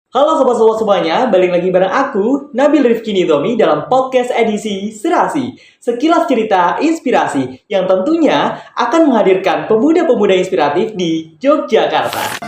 Halo sobat-sobat semuanya, balik lagi bareng aku, Nabil Rifki Nizomi dalam podcast edisi Serasi. Sekilas cerita inspirasi yang tentunya akan menghadirkan pemuda-pemuda inspiratif di Yogyakarta.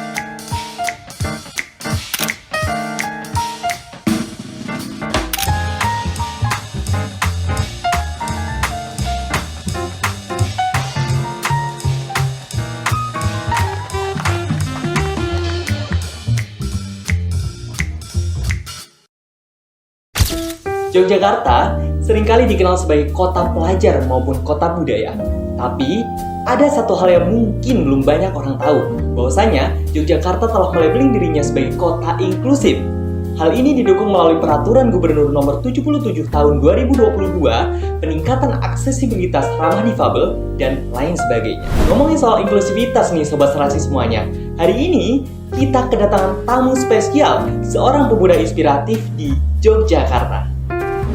Yogyakarta seringkali dikenal sebagai kota pelajar maupun kota budaya. Tapi, ada satu hal yang mungkin belum banyak orang tahu, bahwasanya Yogyakarta telah melabeling dirinya sebagai kota inklusif. Hal ini didukung melalui Peraturan Gubernur Nomor 77 Tahun 2022, peningkatan aksesibilitas ramah difabel, dan lain sebagainya. Ngomongin soal inklusivitas nih Sobat Serasi semuanya, hari ini kita kedatangan tamu spesial, seorang pemuda inspiratif di Yogyakarta.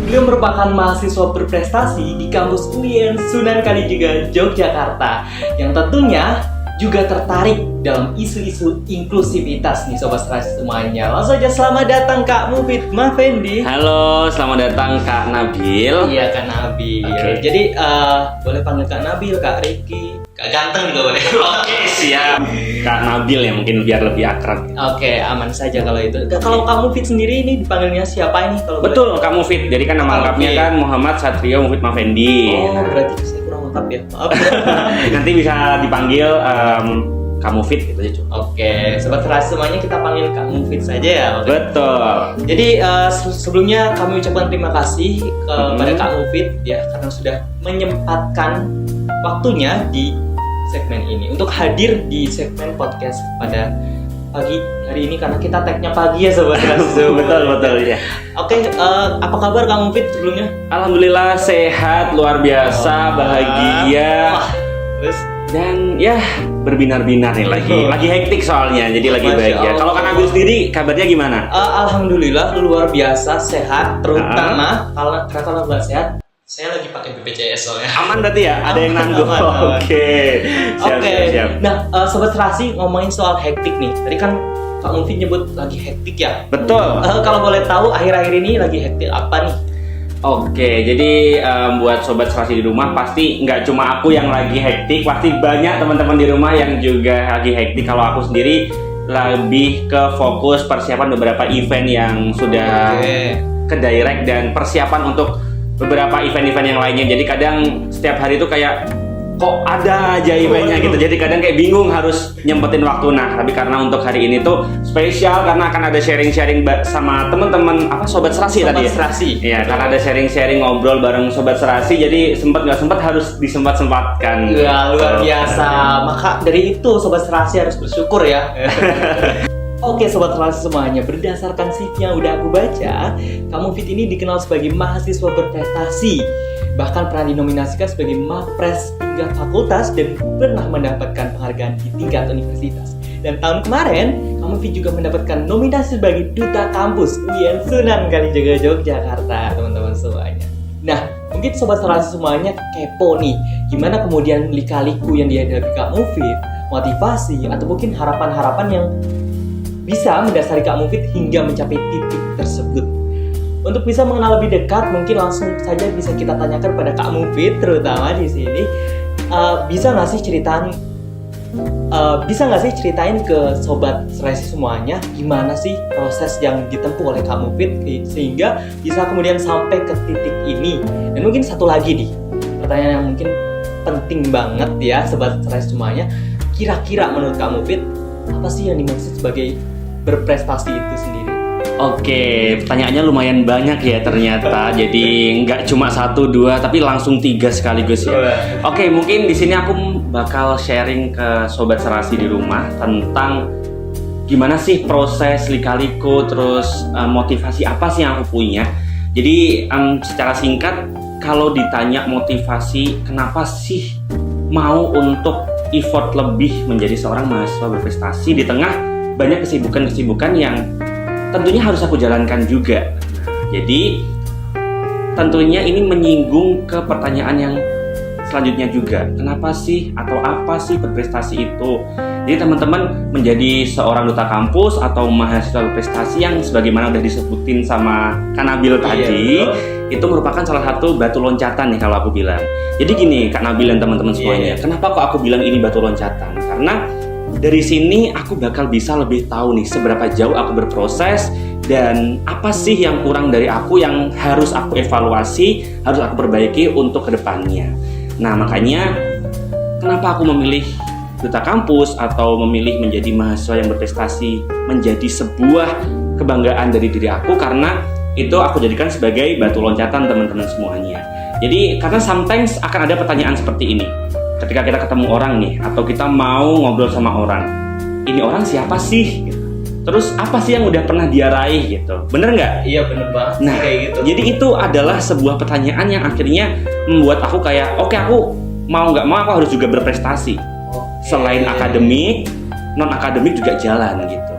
Beliau merupakan mahasiswa berprestasi di kampus UIN Sunan Kalijaga, Yogyakarta, yang tentunya juga tertarik dalam isu-isu inklusivitas nih Sobat Serasi semuanya. Langsung aja selamat datang Kak Mufid Mafendi. Halo, selamat datang Kak Nabil. Iya Kak Nabil. Oke. Jadi boleh panggil Kak Nabil, Kak Riki, Kak Ganteng juga boleh. Oke, siap. Kak Nabil ya mungkin biar lebih akrab. Oke, aman saja kalau itu. Kalau Kak Mufid sendiri ini dipanggilnya siapa ini kalau Betul, Kak Mufid. Jadi kan nama lengkapnya Oke. kan Muhammad Satrio Mufid Mafendi. Oh, berarti saya kurang lengkap ya. Maaf. Nanti bisa dipanggil Kak Mufid gitu aja cukup. Oke, Sobat Serasi semuanya kita panggil Kak Mufid saja ya. Oke. Betul. Jadi sebelumnya kami ucapkan terima kasih kepada Kak Mufid ya karena sudah menyempatkan waktunya di segmen ini untuk hadir di segmen podcast pada pagi hari ini karena kita tag-nya pagi ya Sobat Serasi. betul ya. Oke, apa kabar Kak Mufid sebelumnya? Alhamdulillah sehat, luar biasa, bahagia. Wah, terus Dan ya berbinar-binar nih lagi hektik soalnya, jadi lagi Masya bahagia. Allah. Kalau Kak Nabil sendiri kabarnya gimana? Alhamdulillah luar biasa sehat, terutama kalau nggak sehat, saya lagi pakai BPJS soalnya. Aman berarti ya? Ada yang nanggung. Aman. Oke. Siap. Nah, Sobat Serasi ngomongin soal hektik nih. Tadi kan Kak Mufid nyebut lagi hektik ya. Betul. Kalau boleh tahu akhir-akhir ini lagi hektik apa nih? Oke, jadi buat Sobat Serasi di rumah pasti nggak cuma aku yang lagi hektik, pasti banyak teman-teman di rumah yang juga lagi hektik. Kalau aku sendiri lebih ke fokus persiapan beberapa event yang sudah ke direct dan persiapan untuk beberapa event-event yang lainnya. Jadi kadang setiap hari itu kayak kok ada aja eventnya gitu. Jadi kadang kayak bingung harus nyempetin waktu. Nah, tapi karena untuk hari ini tuh spesial karena akan ada sharing-sharing sama teman-teman Sobat Serasi tadi ya. Serasi. Iya, karena ada sharing-sharing ngobrol bareng Sobat Serasi. Jadi nggak sempat harus disempat-sempatkan. Ya, luar biasa. Maka dari itu Sobat Serasi harus bersyukur ya. Oke Sobat Serasi semuanya, berdasarkan CV yang udah aku baca, Kak Mufid ini dikenal sebagai mahasiswa berprestasi. Bahkan pernah dinominasikan sebagai Mapres tingkat fakultas dan pernah mendapatkan penghargaan di tingkat universitas. Dan tahun kemarin, Kak Mufid juga mendapatkan nominasi sebagai Duta Kampus UIN Sunan Kalijaga Yogyakarta, teman-teman semuanya. Nah, mungkin Sobat Serasi semuanya kepo nih, gimana kemudian lika-liku yang dihadapi Kak Mufid, motivasi, atau mungkin harapan-harapan yang bisa mendasari Kak Mufid hingga mencapai titik tersebut. Untuk bisa mengenal lebih dekat, mungkin langsung saja bisa kita tanyakan pada Kak Mufid, terutama di sini. Bisa nggak sih ceritain ke Sobat Serasi semuanya gimana sih proses yang ditempuh oleh Kak Mufid sehingga bisa kemudian sampai ke titik ini? Dan mungkin satu lagi nih, pertanyaan yang mungkin penting banget ya Sobat Serasi semuanya. Kira-kira menurut Kak Mufid apa sih yang dimaksud sebagai berprestasi itu sendiri? Oke, pertanyaannya lumayan banyak ya ternyata. Jadi nggak cuma 1, 2, tapi langsung 3 sekaligus ya. Oke, mungkin di sini aku bakal sharing ke Sobat Serasi di rumah tentang gimana sih proses lika-liku, terus motivasi apa sih yang aku punya. Jadi secara singkat, kalau ditanya motivasi kenapa sih mau untuk effort lebih menjadi seorang mahasiswa berprestasi di tengah banyak kesibukan-kesibukan yang tentunya harus aku jalankan juga. Jadi tentunya ini menyinggung ke pertanyaan yang selanjutnya juga. Kenapa sih atau apa sih berprestasi itu? Jadi teman-teman menjadi seorang duta kampus atau mahasiswa berprestasi yang sebagaimana udah disebutin sama Kak Nabil tadi, itu merupakan salah satu batu loncatan nih kalau aku bilang. Jadi gini Kak Nabil dan teman-teman semuanya, kenapa kok aku bilang ini batu loncatan? Karena dari sini aku bakal bisa lebih tahu nih seberapa jauh aku berproses dan apa sih yang kurang dari aku yang harus aku evaluasi, harus aku perbaiki untuk kedepannya. Nah makanya kenapa aku memilih duta kampus atau memilih menjadi mahasiswa yang berprestasi menjadi sebuah kebanggaan dari diri aku, karena itu aku jadikan sebagai batu loncatan teman-teman semuanya. Jadi karena sometimes akan ada pertanyaan seperti ini ketika kita ketemu orang nih atau kita mau ngobrol sama orang, ini orang siapa sih? Terus apa sih yang udah pernah dia raih gitu, bener nggak? Iya bener banget. Nah kayak gitu. Jadi itu adalah sebuah pertanyaan yang akhirnya membuat aku kayak oke, aku mau nggak mau aku harus juga berprestasi. Selain akademik, non akademik juga jalan gitu.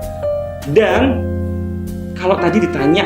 Dan kalau tadi ditanya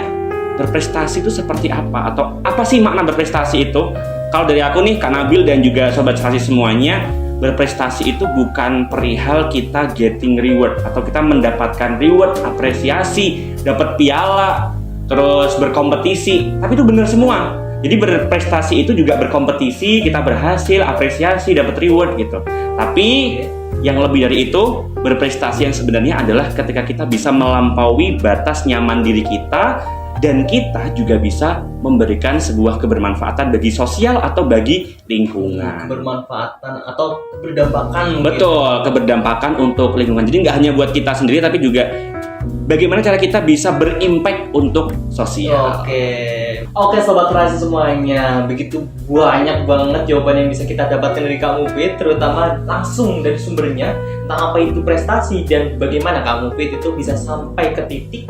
berprestasi itu seperti apa atau apa sih makna berprestasi itu? Kalau dari aku nih Kak Nabil dan juga sobat serasi semuanya, berprestasi itu bukan perihal kita getting reward atau kita mendapatkan reward, apresiasi, dapat piala, terus berkompetisi. Tapi itu benar semua. Jadi berprestasi itu juga berkompetisi, kita berhasil, apresiasi, dapat reward gitu. Tapi yang lebih dari itu, berprestasi yang sebenarnya adalah ketika kita bisa melampaui batas nyaman diri kita dan kita juga bisa memberikan sebuah kebermanfaatan bagi sosial atau bagi lingkungan. Kebermanfaatan atau keberdampakan. Betul, keberdampakan untuk lingkungan. Jadi nggak hanya buat kita sendiri tapi juga bagaimana cara kita bisa berimpact untuk sosial. Oke sobat serasi semuanya, begitu banyak banget jawaban yang bisa kita dapatkan dari Kak Mufid, terutama langsung dari sumbernya tentang apa itu prestasi dan bagaimana Kak Mufid itu bisa sampai ke titik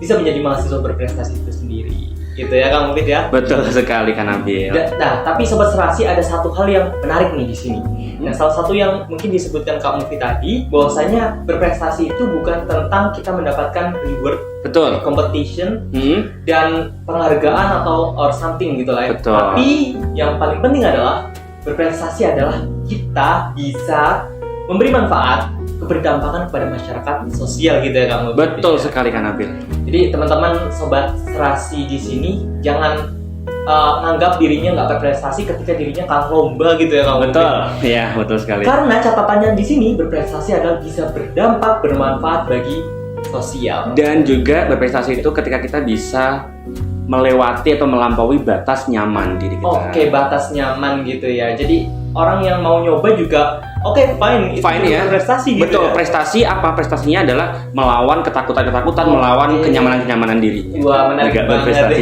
bisa menjadi mahasiswa berprestasi itu sendiri. Gitu ya Kak Mufid ya? Betul sekali Kak Nabil. Nah, tapi sobat serasi ada satu hal yang menarik nih di sini. Nah, salah satu yang mungkin disebutkan Kak Mufid tadi, bahwasanya berprestasi itu bukan tentang kita mendapatkan reward, betul, competition, dan penghargaan atau or something gitu lah ya. Betul. Tapi yang paling penting adalah berprestasi adalah kita bisa memberi manfaat, keberdampakan kepada masyarakat sosial gitu ya Kak Mufid. Betul sekali Kak Nabil. Jadi teman-teman sobat serasi di sini jangan menganggap dirinya nggak berprestasi ketika dirinya kalah lomba gitu ya Kak. Betul, iya betul sekali. Karena catatannya di sini berprestasi adalah bisa berdampak, bermanfaat bagi sosial. Dan juga berprestasi itu ketika kita bisa melewati atau melampaui batas nyaman diri kita. Oke, batas nyaman gitu ya. Jadi orang yang mau nyoba juga fine ya. Prestasi gitu. Betul, ya. prestasi apa? Prestasinya adalah melawan ketakutan-ketakutan, melawan kenyamanan-kenyamanan dirinya. Wah, menarik juga banget berprestasi.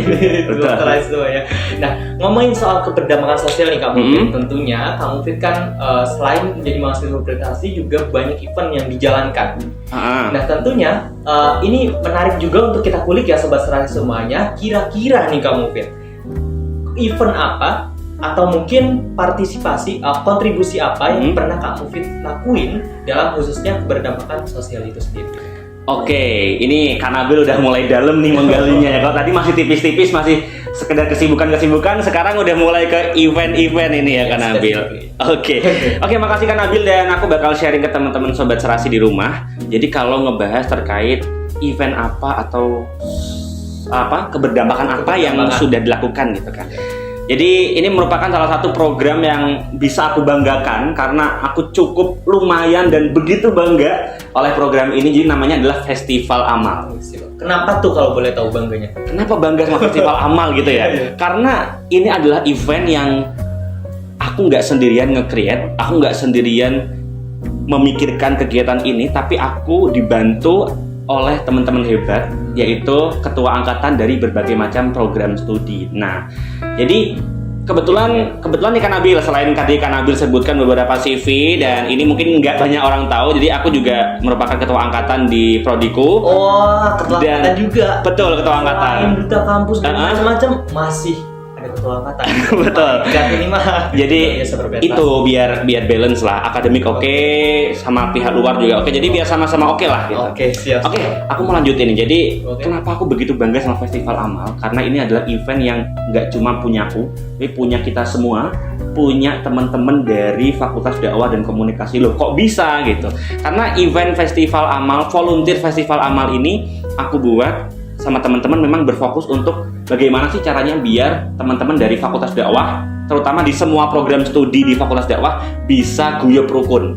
Betul ya. Nah, ngomongin soal keberdampakan sosial nih Kak Mufid, tentunya Kak Mufid kan selain menjadi mahasiswa berprestasi juga banyak event yang dijalankan. Nah, tentunya ini menarik juga untuk kita kulik ya sobat serasi semuanya. Kira-kira nih Kak Mufid, event apa atau mungkin partisipasi kontribusi apa yang pernah Kak Mufid lakuin dalam khususnya keberdampakan sosial itu sendiri? Oke, ini Kak Nabil udah mulai dalam nih menggalinya ya. Kalau tadi masih tipis-tipis, masih sekedar kesibukan-kesibukan, sekarang udah mulai ke event-event ini ya Kak Nabil. Oke, makasih Kak Nabil, dan aku bakal sharing ke teman-teman sobat serasi di rumah. Jadi kalau ngebahas terkait event apa atau keberdampakan apa yang sudah dilakukan gitu kan. Jadi ini merupakan salah satu program yang bisa aku banggakan karena aku cukup lumayan dan begitu bangga oleh program ini. Jadi namanya adalah Festival Amal. Kenapa tuh kalau boleh tahu bangganya? Kenapa bangga sama Festival Amal gitu ya? Karena ini adalah event yang aku nggak sendirian nge-create, aku nggak sendirian memikirkan kegiatan ini, tapi aku dibantu oleh teman-teman hebat, yaitu ketua angkatan dari berbagai macam program studi. Nah, jadi kebetulan nih Kak Nabil, selain tadi Kak Nabil sebutkan beberapa CV dan ini mungkin nggak banyak orang tahu, jadi aku juga merupakan ketua angkatan di prodiku. Ketua angkatan juga. Betul, ketua angkatan. Duta kampus dan macam-macam masih ada satu angkatan. Betul. Tingkat ini mah. Jadi biasa berprestasi. itu biar balance lah, akademik oke, sama pihak luar juga oke. Jadi biar sama-sama oke lah gitu. Oke, siap. Oke, aku mau lanjutin nih. Jadi Oke. kenapa aku begitu bangga sama Festival Amal? Karena ini adalah event yang nggak cuma punya aku, tapi punya kita semua, punya teman-teman dari Fakultas Dakwah dan Komunikasi. Loh, kok bisa gitu? Karena event Festival Amal, volunteer Festival Amal ini aku buat sama teman-teman memang berfokus untuk bagaimana sih caranya biar teman-teman dari Fakultas Dakwah, terutama di semua program studi di Fakultas Dakwah, bisa guyub rukun,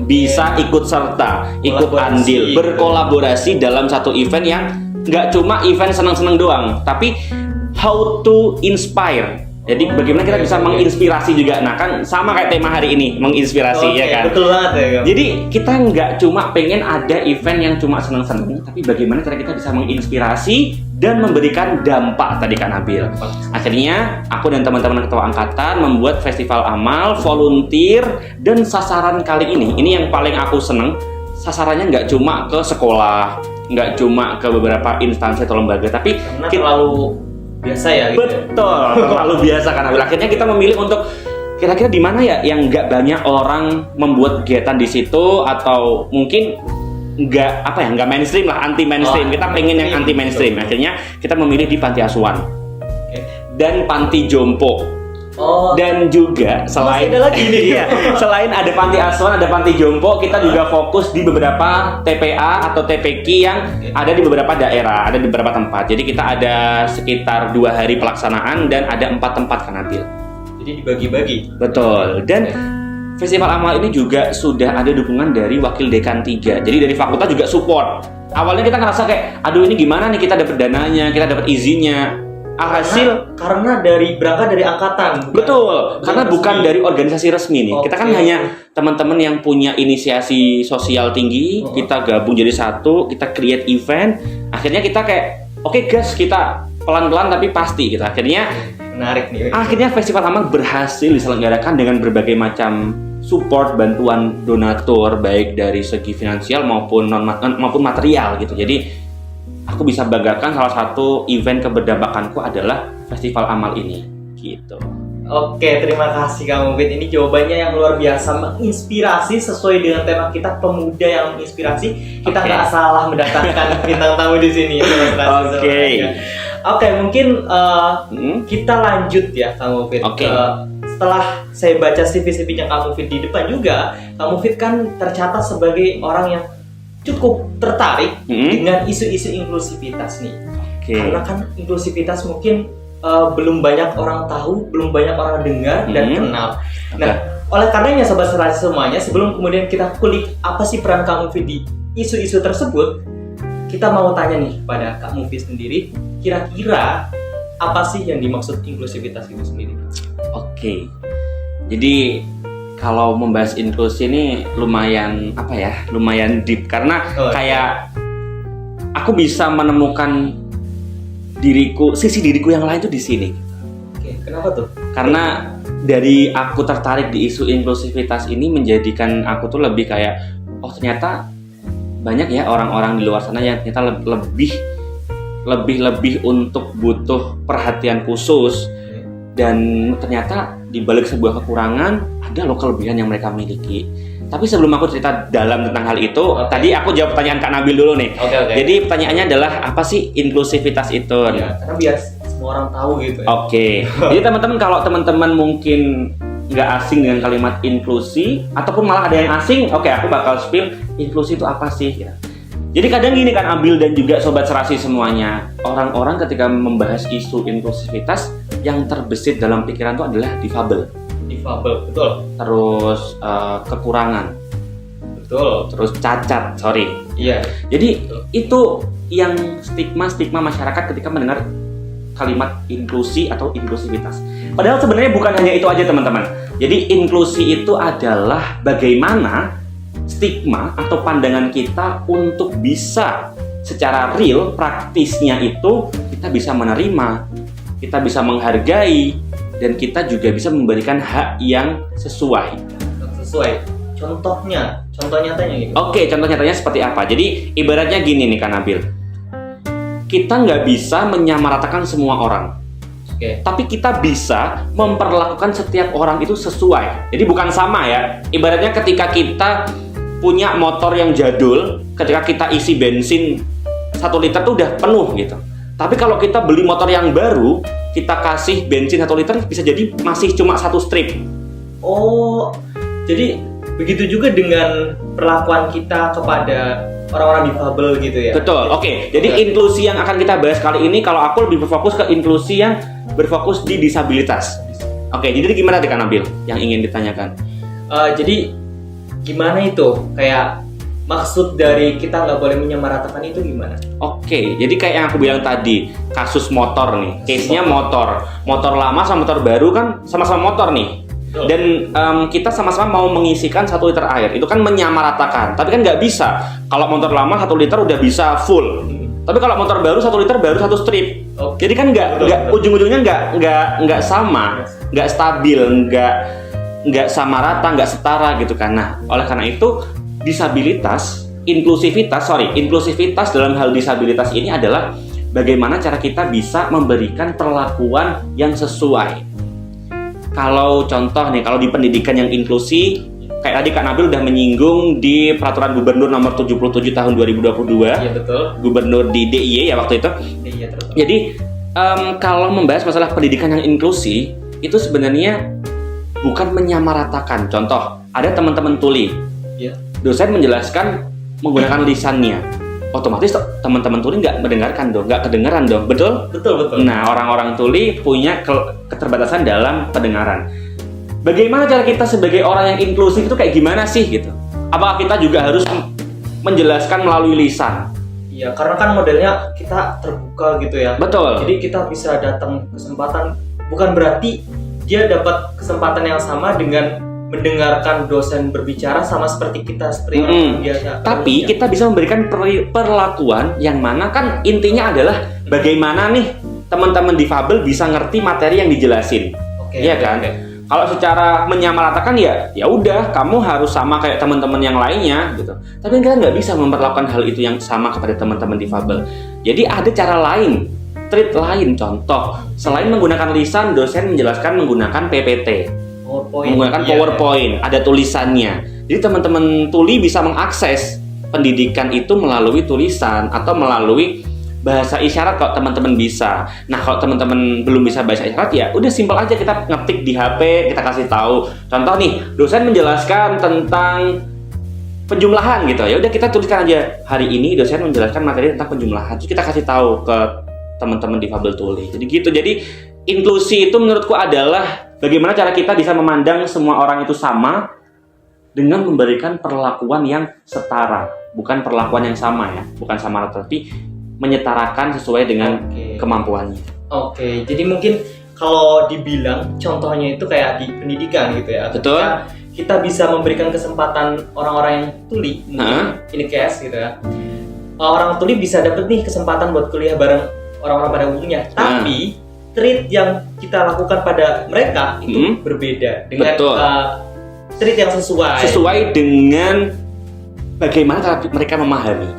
bisa ikut serta, ikut Kolaborasi. andil, berkolaborasi dalam satu event yang nggak cuma event senang-senang doang, tapi how to inspire. Jadi bagaimana kita bisa menginspirasi juga. Nah kan sama kayak tema hari ini, menginspirasi Oke, ya kan. betul banget ya, Kang. Jadi kita nggak cuma pengen ada event yang cuma senang-senang, tapi bagaimana cara kita bisa menginspirasi dan memberikan dampak tadi Kak Nabil. Akhirnya aku dan teman-teman ketua angkatan membuat Festival Amal, volunteer, dan sasaran kali ini yang paling aku seneng, sasarannya nggak cuma ke sekolah, nggak cuma ke beberapa instansi atau lembaga, tapi Karena terlalu biasa ya gitu. betul, terlalu biasa Kak Nabil. Akhirnya kita memilih untuk kira-kira di mana ya yang nggak banyak orang membuat kegiatan di situ, atau mungkin nggak mainstream lah, anti mainstream. Oh, Kita pengen yang anti mainstream. Akhirnya kita memilih di panti asuhan Oke. dan panti jompo. Oh, Dan juga selain masih ada lagi nih. iya, selain ada panti asuhan, ada panti jompo, kita juga fokus di beberapa TPA atau TPQ yang ada di beberapa daerah, ada di beberapa tempat. Jadi kita ada sekitar 2 hari pelaksanaan dan ada 4 tempat Kak Nabil. jadi dibagi-bagi. Betul. Dan Festival Amal ini juga sudah ada dukungan dari Wakil Dekan 3. Jadi dari fakultas juga support. Awalnya kita ngerasa kayak, aduh ini gimana nih kita dapat dananya, kita dapat izinnya. Alhasil Karena berangkat dari angkatan. betul, karena resmi. bukan dari organisasi resmi nih. Kita kan Oke. hanya teman-teman yang punya inisiasi sosial tinggi, kita gabung jadi satu, kita create event. Akhirnya kita kayak, oke guys, kita pelan-pelan tapi pasti gitu. Akhirnya Menarik nih. Festival Amal berhasil diselenggarakan dengan berbagai macam support, bantuan donatur, baik dari segi finansial maupun maupun material gitu. Jadi aku bisa banggakan salah satu event keberdampakanku adalah Festival Amal ini gitu. Oke, terima kasih Kang Mufid. Ini jawabannya yang luar biasa, menginspirasi sesuai dengan tema kita, pemuda yang menginspirasi. Kita Oke. nggak salah mendatangkan bintang tamu di sini. Oke. Oke, mungkin Hmm? kita lanjut ya Kang Mufid. Oke. Setelah saya baca CV-CV-nya Kang Mufid di depan juga, Kang Mufid kan tercatat sebagai orang yang cukup tertarik dengan isu-isu inklusivitas nih. Oke. Karena kan inklusivitas mungkin belum banyak orang tahu, belum banyak orang dengar dan kenal. Nah, oleh karenanya Sobat Serasi semuanya, sebelum kemudian kita kulik apa sih peran Kak Mufid di isu-isu tersebut, kita mau tanya nih pada Kak Mufid sendiri, kira-kira apa sih yang dimaksud inklusivitas itu sendiri? Oke. Jadi kalau membahas inklusi ini lumayan lumayan deep karena kayak aku bisa menemukan sisi diriku yang lain tuh di sini. Oke, kenapa tuh? Karena dari aku tertarik di isu inklusivitas ini menjadikan aku tuh lebih kayak, oh ternyata banyak ya orang-orang di luar sana yang ternyata lebih untuk butuh perhatian khusus, dan ternyata di balik sebuah kekurangan ada loh kelebihan yang mereka miliki. Tapi sebelum aku cerita dalam tentang hal itu, tadi aku jawab pertanyaan Kak Nabil dulu nih. Oke. Jadi pertanyaannya adalah apa sih inklusivitas itu? Ya, karena biar semua orang tahu gitu ya. Oke. Jadi teman-teman, kalau teman-teman mungkin nggak asing dengan kalimat inklusi, ataupun malah ada yang asing, oke, aku bakal spill inklusi itu apa sih? Ya. Jadi kadang gini kan, Abil dan juga Sobat Serasi semuanya, orang-orang ketika membahas isu inklusivitas, yang terbesit dalam pikiran itu adalah difabel. Difabel, betul. Terus kekurangan. Betul. Terus cacat, sorry. Iya. Jadi itu yang stigma masyarakat ketika mendengar kalimat inklusi atau inklusivitas. Padahal sebenarnya bukan hanya itu aja teman-teman. Jadi inklusi itu adalah bagaimana stigma atau pandangan kita untuk bisa secara real, praktisnya itu kita bisa menerima, kita bisa menghargai, dan kita juga bisa memberikan hak yang sesuai. Contoh nyatanya gitu. Oke, contoh nyatanya seperti apa? Jadi ibaratnya gini nih Kak Nabil, kita nggak bisa menyamaratakan semua orang. Oke. Tapi kita bisa memperlakukan setiap orang itu sesuai. Jadi bukan sama ya. Ibaratnya ketika kita punya motor yang jadul, ketika kita isi bensin 1 liter tuh udah penuh gitu. Tapi kalau kita beli motor yang baru, kita kasih bensin 1 liter bisa jadi masih cuma 1 strip. Oh, jadi begitu juga dengan perlakuan kita kepada orang-orang difabel gitu ya? Betul, oke. Jadi inklusi yang akan kita bahas kali ini, kalau aku lebih berfokus ke inklusi yang berfokus di disabilitas. Oke, jadi gimana Kak Nabil yang ingin ditanyakan? Jadi gimana itu? Kayak maksud dari kita nggak boleh menyamaratakan itu gimana? Oke, jadi kayak yang aku bilang tadi, kasus motor nih, case-nya motor lama sama motor baru kan sama-sama motor nih. Betul. Dan kita sama-sama mau mengisikan 1 liter air, itu kan menyamaratakan. Tapi kan nggak bisa. Kalau motor lama 1 liter udah bisa full. Tapi kalau motor baru 1 liter baru 1 strip. Oke. Jadi kan nggak ujung-ujungnya nggak sama, nggak stabil, nggak sama rata, nggak setara gitu kan. Nah, oleh karena itu inklusivitas dalam hal disabilitas ini adalah bagaimana cara kita bisa memberikan perlakuan yang sesuai. Kalau contoh nih, kalau di pendidikan yang inklusi, kayak tadi Kak Nabil udah menyinggung di Peraturan Gubernur Nomor 77 Tahun 2022. Iya betul. Gubernur di DIY ya waktu itu. Iya terus. Jadi kalau membahas masalah pendidikan yang inklusi, itu sebenarnya bukan menyamaratakan. Contoh, ada teman-teman tuli. Iya. Dosen menjelaskan menggunakan lisannya. Otomatis teman-teman tuli nggak mendengarkan dong, nggak kedengaran dong, betul? Betul. Nah, orang-orang tuli punya keterbatasan dalam pendengaran. Bagaimana cara kita sebagai orang yang inklusif itu kayak gimana sih gitu? Apakah kita juga harus menjelaskan melalui lisan? Iya, karena kan modelnya kita terbuka gitu ya. Betul. Jadi kita bisa datang kesempatan, bukan berarti dia dapat kesempatan yang sama dengan mendengarkan dosen berbicara sama seperti kita seperti orang biasa. Tapi kita bisa memberikan perlakuan yang mana kan intinya adalah bagaimana nih teman-teman difabel bisa ngerti materi yang dijelasin. Iya kan? Kalau secara menyamaratakan ya udah kamu harus sama kayak teman-teman yang lainnya gitu. Tapi kita nggak bisa memperlakukan hal itu yang sama kepada teman-teman difabel. Jadi ada cara lain, treat lain. Contoh, selain menggunakan lisan, dosen menjelaskan menggunakan PPT. Menggunakan PowerPoint, ada tulisannya. Jadi teman-teman tuli bisa mengakses pendidikan itu melalui tulisan atau melalui bahasa isyarat kalau teman-teman bisa. Nah, kalau teman-teman belum bisa bahasa isyarat ya udah simpel aja kita ngetik di HP, kita kasih tahu. Contoh nih, dosen menjelaskan tentang penjumlahan gitu. Ya udah kita tuliskan aja, hari ini dosen menjelaskan materi tentang penjumlahan. Terus kita kasih tahu ke teman-teman difabel tuli. Jadi gitu. Jadi inklusi itu menurutku adalah bagaimana cara kita bisa memandang semua orang itu sama dengan memberikan perlakuan yang setara, bukan perlakuan yang sama ya, bukan sama rata, tapi menyetarakan sesuai dengan kemampuannya. Oke, jadi mungkin kalau dibilang contohnya itu kayak di pendidikan gitu ya. Betul. Kita bisa memberikan kesempatan orang-orang yang tuli, ini case gitu ya. Orang tuli bisa dapet nih kesempatan buat kuliah bareng orang-orang pada umumnya, tapi treat yang kita lakukan pada mereka itu berbeda dengan treat yang sesuai dengan bagaimana cara mereka memahami.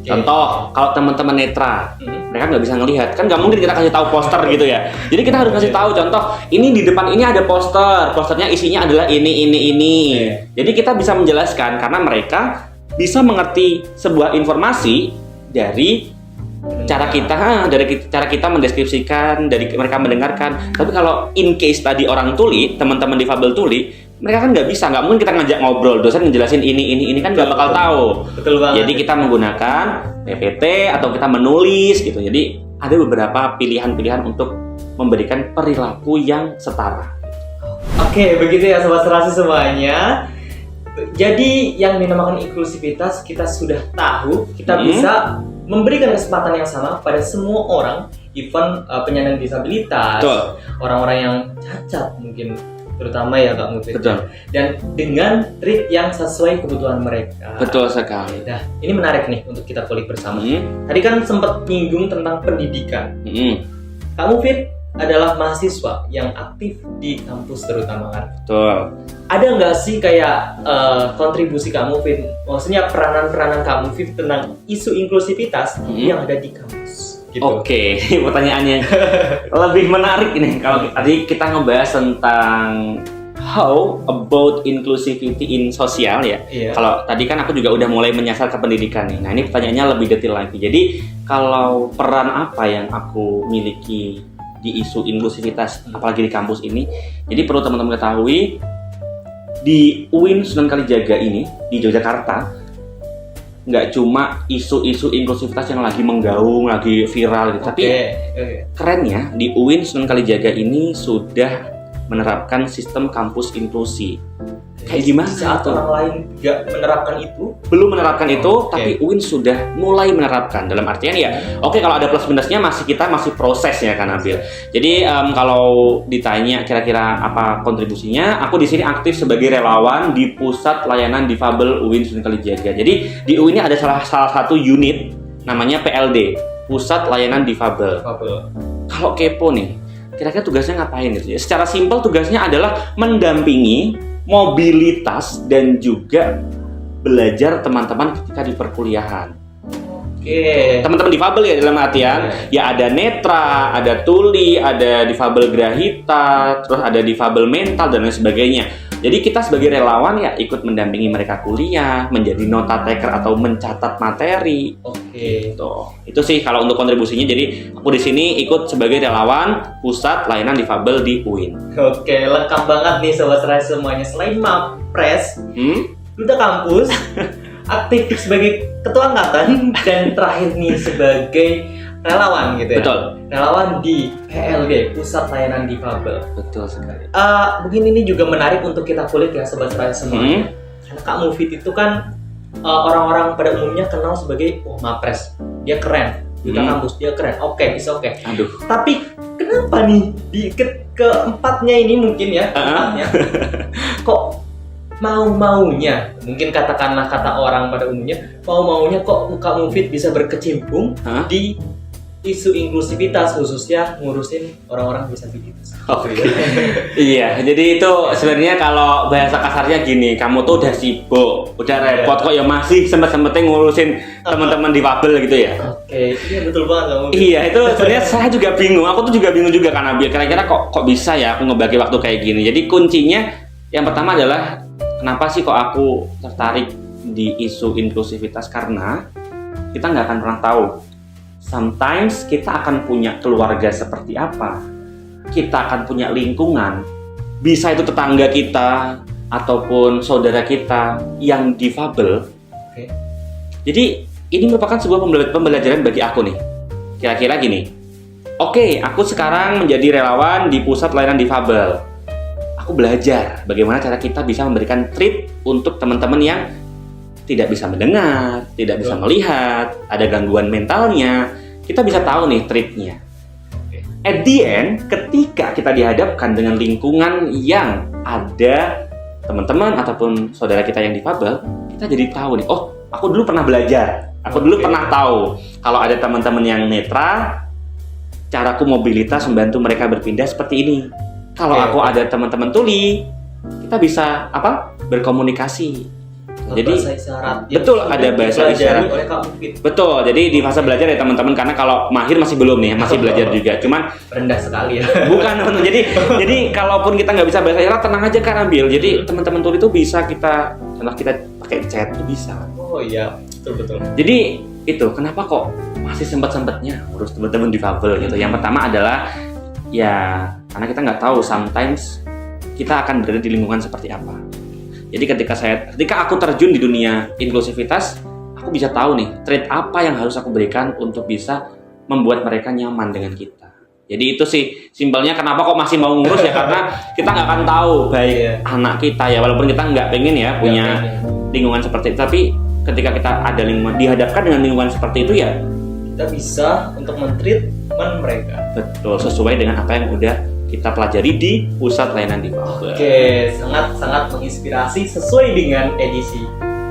Contoh, kalau teman-teman netra, mereka nggak bisa ngelihat, kan nggak mungkin kita kasih tahu poster gitu ya. Jadi kita harus kasih tahu, contoh, ini di depan ini ada posternya isinya adalah ini. Jadi kita bisa menjelaskan karena mereka bisa mengerti sebuah informasi dari cara kita mendeskripsikan, dari mereka mendengarkan. Tapi kalau in case tadi orang tuli, teman-teman difabel tuli, mereka kan nggak mungkin kita ngajak ngobrol, dosen ngejelasin ini kan nggak bakal tahu. Betul banget. Jadi kita menggunakan PPT atau kita menulis gitu. Jadi ada beberapa pilihan-pilihan untuk memberikan perilaku yang setara. Oke, begitu ya Sobat Serasi semuanya. Jadi yang dinamakan inklusivitas kita sudah tahu, kita bisa memberikan kesempatan yang sama pada semua orang, even penyandang disabilitas, orang-orang yang cacat mungkin, terutama ya Kak Mufid. Betul. Dan dengan treat yang sesuai kebutuhan mereka. Betul sekali. Nah, ini menarik nih untuk kita kulik bersama. Tadi kan sempat nyinggung tentang pendidikan. Kak Mufid adalah mahasiswa yang aktif di kampus terutama kan. Betul. Ada nggak sih kayak kontribusi Kak Mufid, maksudnya peranan Kak Mufid tentang isu inklusivitas yang ada di kampus? gitu. Oke, pertanyaannya lebih menarik ini. Kalau tadi kita ngebahas tentang how about inclusivity in sosial ya. Iya. Kalau tadi kan aku juga udah mulai menyasar ke pendidikan nih. Nah ini pertanyaannya lebih detail lagi. Jadi kalau peran apa yang aku miliki di isu inklusivitas, apalagi di kampus ini. Jadi perlu teman-teman ketahui, di UIN Sunan Kalijaga ini, di Yogyakarta, nggak cuma isu-isu inklusivitas yang lagi menggaung, lagi viral gitu. Tapi kerennya, di UIN Sunan Kalijaga ini sudah menerapkan sistem kampus inklusi. Kayak gimana? Saat orang lain nggak menerapkan itu? Belum menerapkan itu, tapi UIN sudah mulai menerapkan. Dalam artian ya, oke, kalau ada plus minusnya kita masih prosesnya kan Abil. Jadi kalau ditanya kira-kira apa kontribusinya, aku di sini aktif sebagai relawan di Pusat Layanan Difabel UIN Sunan Kalijaga. Jadi di UIN ini ada salah satu unit namanya PLD, Pusat Layanan Difabel. Kalau kepo nih, kira-kira tugasnya ngapain gitu ya? Secara simpel tugasnya adalah mendampingi mobilitas dan juga belajar teman-teman ketika di perkuliahan. Teman-teman difabel ya, dalam artian ya ada netra, ada tuli, ada difabel grahita, terus ada difabel mental dan lain sebagainya. Jadi kita sebagai relawan ya ikut mendampingi mereka kuliah, menjadi nota taker atau mencatat materi. Gitu. Itu sih kalau untuk kontribusinya. Jadi aku di sini ikut sebagai relawan Pusat Layanan Difabel di UIN. Oke, lengkap banget nih sobat Seras semuanya. Selain Mapres, Duta Kampus, aktif sebagai ketua angkatan, dan terakhir nih sebagai relawan gitu ya. Betul. Relawan di PLD, Pusat Layanan Difabel. Betul sekali. Mungkin ini juga menarik untuk kita kulik ya sobat Seras semuanya. Karena Kak Mufid itu kan orang-orang pada umumnya kenal sebagai Mapres. Dia keren. Duta Kampus, dia keren. Oke. Aduh. Tapi kenapa nih di keempatnya ini mungkin ya, kok mau-maunya, mungkin katakanlah kata orang pada umumnya, mau-maunya kok Kak Mufid bisa berkecimpung di isu inklusivitas, khususnya ngurusin orang-orang disabilitas. Iya, jadi itu sebenarnya kalau bahasa kasarnya gini, kamu tuh udah sibuk, udah repot kok ya masih sempet-sempetnya ngurusin teman-teman difabel gitu ya. Iya betul banget kamu. Iya, itu sebenarnya saya juga bingung. Aku tuh juga bingung juga kan Abil. Kira-kira kok bisa ya aku ngebagi waktu kayak gini. Jadi kuncinya yang pertama adalah kenapa sih kok aku tertarik di isu inklusivitas, karena kita nggak akan pernah tahu. Sometimes kita akan punya keluarga seperti apa, kita akan punya lingkungan, bisa itu tetangga kita ataupun saudara kita yang difabel. Jadi ini merupakan sebuah pembelajaran bagi aku nih. Kira-kira gini, aku sekarang menjadi relawan di Pusat Layanan Difabel. Aku belajar bagaimana cara kita bisa memberikan treat untuk teman-teman yang tidak bisa mendengar, tidak bisa melihat, ada gangguan mentalnya. Kita bisa tahu nih treatnya. At the end, ketika kita dihadapkan dengan lingkungan yang ada teman-teman ataupun saudara kita yang difabel, kita jadi tahu nih, aku dulu pernah belajar, aku dulu pernah tahu kalau ada teman-teman yang netra, caraku mobilitas membantu mereka berpindah seperti ini. Kalau aku ada teman-teman tuli, kita bisa berkomunikasi. Jadi bahasa isyarat. Betul, ada bahasa isyarat. Betul. Jadi di fase belajar ya teman-teman, karena kalau mahir masih belum nih, masih belajar juga. Cuman rendah sekali ya. Bukan. Jadi kalaupun kita nggak bisa bahasa isyarat, tenang aja kan Abil. Jadi teman-teman tuli itu bisa kita pakai chat itu bisa. Oh iya, betul. Jadi itu kenapa kok masih sempat-sempatnya ngurus teman-teman difabel gitu. Yang pertama adalah ya karena kita nggak tahu sometimes kita akan berada di lingkungan seperti apa. Jadi ketika aku terjun di dunia inklusivitas, aku bisa tahu nih trait apa yang harus aku berikan untuk bisa membuat mereka nyaman dengan kita. Jadi itu sih simpelnya kenapa kok masih mau ngurus ya, karena kita nggak akan tahu baik anak kita ya, walaupun kita nggak pengen ya punya lingkungan seperti itu, tapi ketika kita ada lingkungan, dihadapkan dengan lingkungan seperti itu ya kita bisa untuk men-treat mereka. Betul, sesuai dengan apa yang udah kita pelajari di Pusat Layanan Difabel. Sangat menginspirasi sesuai dengan edisi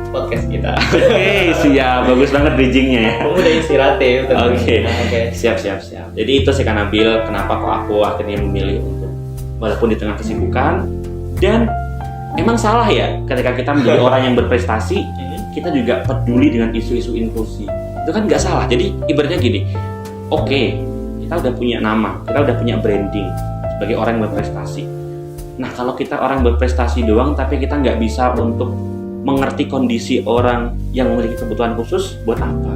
podcast kita. Siap, bagus banget bridgingnya ya. Kamu udah inspiratif. Siap. Jadi itu sih kan Nabil, kenapa kok aku akhirnya memilih untuk walaupun di tengah kesibukan, dan emang salah ya ketika kita menjadi orang yang berprestasi, kita juga peduli dengan isu-isu inklusi. Itu kan nggak salah. Jadi ibaratnya gini, Oke, kita udah punya nama, kita udah punya branding sebagai orang yang berprestasi. Nah, kalau kita orang berprestasi doang, tapi kita nggak bisa untuk mengerti kondisi orang yang memiliki kebutuhan khusus, buat apa?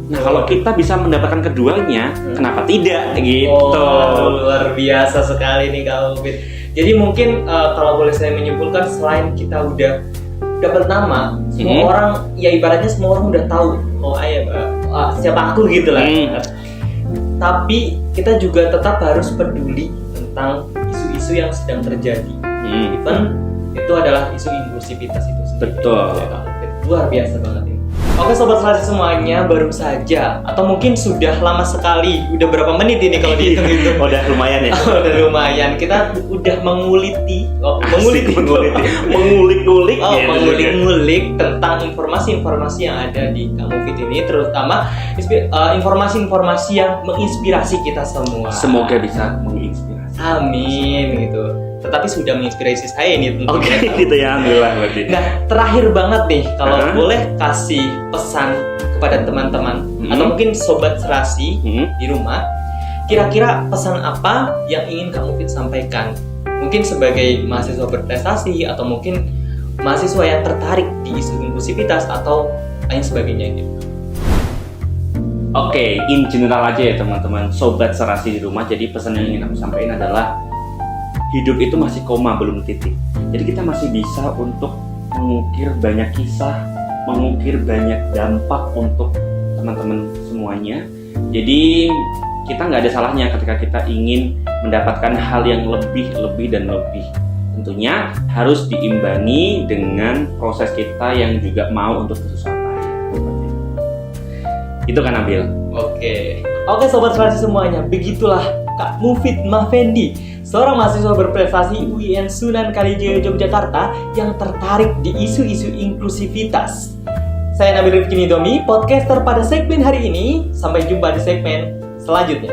Nah, kalau kita bisa mendapatkan keduanya, kenapa tidak? Gitu. Oh, luar biasa sekali nih Kak Mufid. Jadi mungkin kalau boleh saya menyimpulkan, selain kita udah dapat nama, semua orang, ya ibaratnya semua orang udah tahu, siapa aku gitu lah. Tapi kita juga tetap harus peduli tentang isu-isu yang sedang terjadi. Even itu adalah isu inklusivitas itu sendiri. Betul. Luar biasa banget ini. Oke Sobat Serasi semuanya, baru saja atau mungkin sudah lama sekali, udah berapa menit ini kalau dihitung-hitung? Udah lumayan ya. Udah lumayan. Kita udah mengulik-ngulik tentang informasi-informasi yang ada di Kak Mufid ini, terutama informasi-informasi yang menginspirasi kita semua. Semoga bisa menginspirasi. Amin gitu. Tetapi sudah menginspirasi saya ini tentunya. Oke, gitu ya, alhamdulillah berarti. Nah, terakhir banget nih, kalau boleh kasih pesan kepada teman-teman atau mungkin Sobat Serasi di rumah, kira-kira pesan apa yang ingin Kak Mufid sampaikan? Mungkin sebagai mahasiswa berprestasi atau mungkin mahasiswa yang tertarik di isu inklusivitas atau lain sebagainya gitu. Oke, in general aja ya teman-teman, Sobat Serasi di rumah. Jadi pesan yang ingin aku sampaikan adalah hidup itu masih koma, belum titik. Jadi kita masih bisa untuk mengukir banyak kisah, mengukir banyak dampak untuk teman-teman semuanya. Jadi kita nggak ada salahnya ketika kita ingin mendapatkan hal yang lebih dan lebih. Tentunya harus diimbangi dengan proses kita yang juga mau untuk bersusah payah. Itu kan Nabil? Oke Sobat Serasi semuanya, begitulah Kak Mufid Mafendi, seorang mahasiswa berprestasi UIN Sunan Kalijaga Yogyakarta yang tertarik di isu-isu inklusivitas. Saya Nabil Rifki Nidomi, podcaster pada segmen hari ini. Sampai jumpa di segmen selanjutnya.